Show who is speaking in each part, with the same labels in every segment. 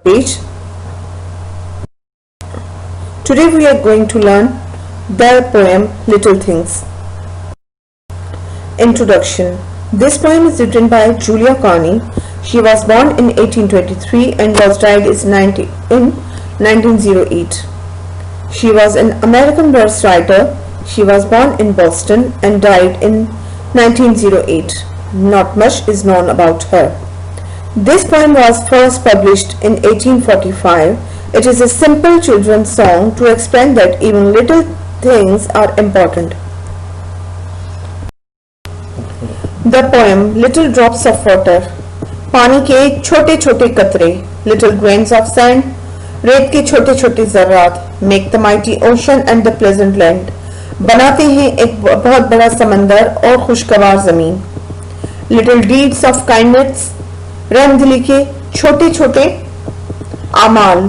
Speaker 1: page. Today we are going to learn the poem Little Things. Introduction. This poem is written by Julia Carney. She was born in 1823 and was died in 1908. She was an American verse writer. She was born in Boston and died in 1908. Not much is known about her. This poem was first published in 1845. It is a simple children's song to explain that even little things are important. The poem Little Drops of Water. पानी के छोटे छोटे कतरे, little grains of sand, रेत के छोटे छोटे ज़र्रात, make the mighty ocean and the pleasant land, बनाते हैं एक बहुत बड़ा समंदर और खुशगवार ज़मीन. Little deeds of kindness, रहमदिली के छोटे छोटे आमाल,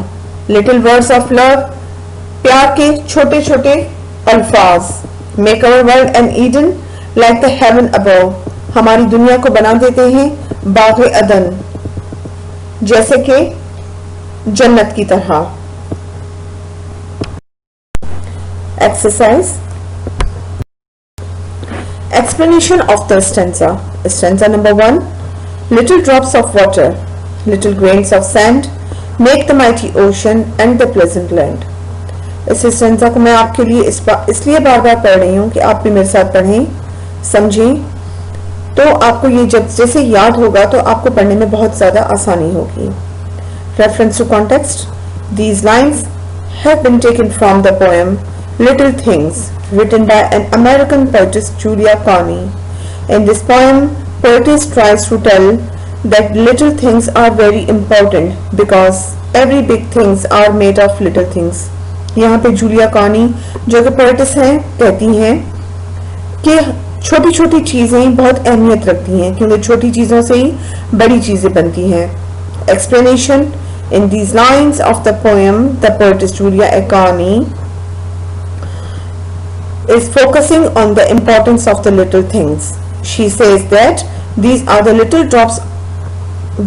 Speaker 1: little words of love, प्यार के छोटे छोटे अल्फाज, make our world an Eden like the heaven above, हमारी दुनिया को बना देते हैं बाग़ अदन जैसे कि जन्नत की तरह. Exercise. Explanation of the stanza. Stanza number 1. Little drops of water, little grains of sand, make the mighty ocean and the pleasant land. इस स्टेंजा को मैं आपके लिए इसलिए बार बार पढ़ रही हूँ कि आप भी मेरे साथ पढ़ें, समझें, तो आपको ये जब जैसे याद होगा तो आपको पढ़ने में बहुत ज़्यादा आसानी होगी. Reference to context. These lines have been taken from the poem Little Things, written by an American poetess Julia Carney. In this poem, poetess tries to tell that little things are very important because every big things are made of little things. यहाँ पे Julia Carney जो कि poet's हैं कहती हैं कि छोटी छोटी चीजें बहुत अहमियत रखती हैं क्योंकि छोटी चीजों से ही बड़ी चीजें बनती हैं. Explanation. In these lines of the poem, the poetess Julia Carney is focusing on the importance of the little things. She says that these are the little drops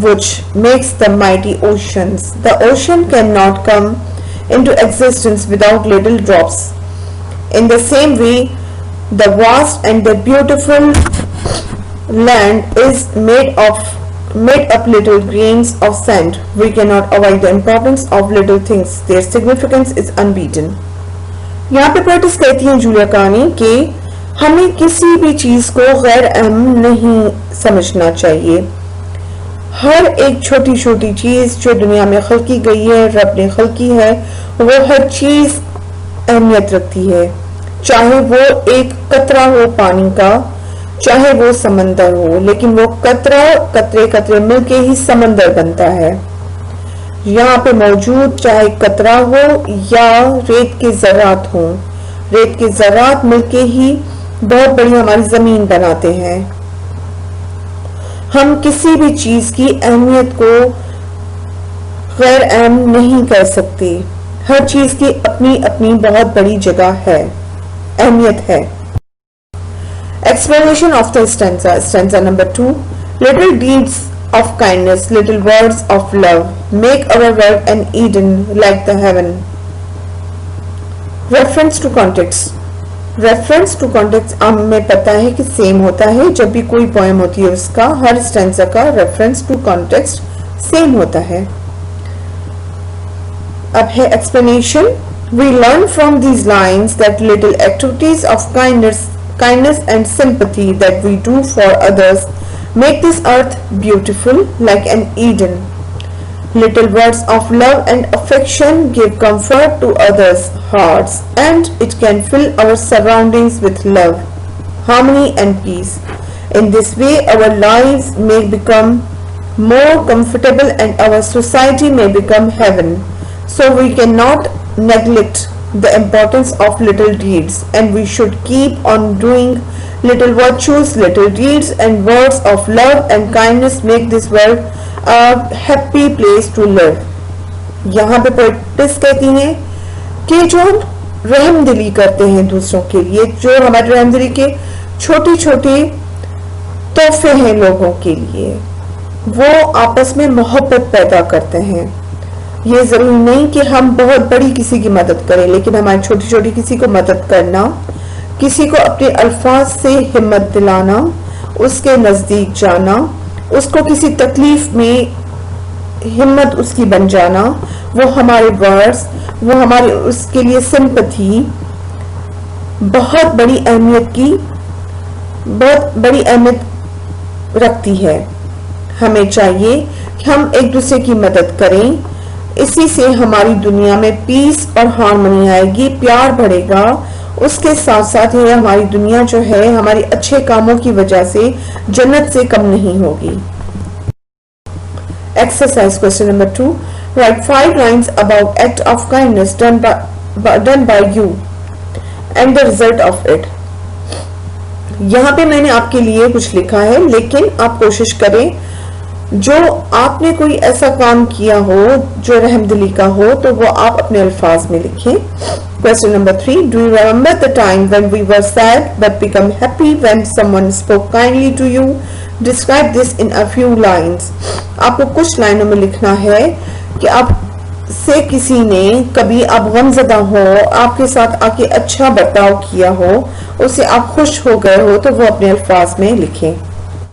Speaker 1: which makes the mighty oceans. The ocean cannot come into existence without little drops. In the same way, the vast and the beautiful land is made up little grains of sand. We cannot avoid the importance of little things. Their significance is unbeaten. यहाँ पे poet's कहती हैं Julia Carney कि हमें किसी भी चीज को गैर अहम नहीं समझना चाहिए. हर एक छोटी छोटी चीज जो दुनिया में खल्की गई है, रब ने खल्की है, वो हर चीज अहमियत रखती है, चाहे वो एक कतरा हो पानी का, चाहे वो समंदर हो, लेकिन वो कतरा कतरे कतरे मिलके ही समंदर बनता है. यहाँ पे मौजूद चाहे कतरा हो या रेत के ज़रात हो, रेत के ज़रात मिलके ही बहुत बड़ी हमारी जमीन बनाते हैं. हम किसी भी चीज की अहमियत को गैर अहम नहीं कर सकते. हर चीज की अपनी अपनी बहुत बड़ी जगह है, अहमियत है. Explanation of the stanza. Stanza number 2. Little deeds of kindness, little words of love, make our world an Eden like the heaven. Reference to context. Reference to context हमें पता है कि सेम होता है. जब भी कोई पोएम होती है उसका हर स्टेंजा का रेफरेंस टू कॉन्टेक्स्ट सेम होता है. अब है explanation. We learn from these lines that little activities of kindness and sympathy that we do for others make this earth beautiful like an Eden. Little words of love and affection give comfort to others' hearts and it can fill our surroundings with love, harmony and peace. In this way our lives may become more comfortable and our society may become heaven. So we cannot neglect the importance of little deeds and we should keep on doing little virtues, little deeds and words of love and kindness make this world a happy place to live. यहाँ पे poet's कहती हैं कि जो हम रहमदिली करते हैं दूसरों के लिए, जो हमारे रहमदिली के छोटे छोटे तोहफे हैं लोगों के लिए, वो आपस में मोहब्बत पैदा करते हैं. ये जरूरी नहीं कि हम बहुत बड़ी किसी की मदद करें, लेकिन हमारी छोटी छोटी किसी को मदद करना, किसी को अपने अल्फाज से हिम्मत दिलाना, उसके नजदीक जाना, उसको किसी तकलीफ में हिम्मत उसकी बन जाना, वो हमारे वर्ड्स, वो हमारे उसके लिए सिंपैथी बहुत बड़ी अहमियत रखती है। हमें चाहिए कि हम एक दूसरे की मदद करें, इसी से हमारी दुनिया में पीस और हार्मनी आएगी, प्यार बढ़ेगा। उसके साथ साथ ये हमारी दुनिया जो है हमारे अच्छे कामों की वजह से जन्नत से कम नहीं होगी। Exercise question number 2. Write 5 lines about act of kindness done by you and the result of it. यहाँ पे मैंने आपके लिए कुछ लिखा है, लेकिन आप कोशिश करें जो आपने कोई ऐसा काम किया हो जो रहमदिली का हो तो वो आप अपने अल्फाज में लिखें। Question number 3. Do you remember the time when we were sad but become happy when someone spoke kindly to you? Describe this in a few lines. आपको कुछ लाइनों में लिखना है कि आप से किसी ने कभी आप गमज़दा हो, आपके साथ आके अच्छा बर्ताव किया हो, उससे आप खुश हो गए हो, तो वो अपने अल्फाज में लिखें।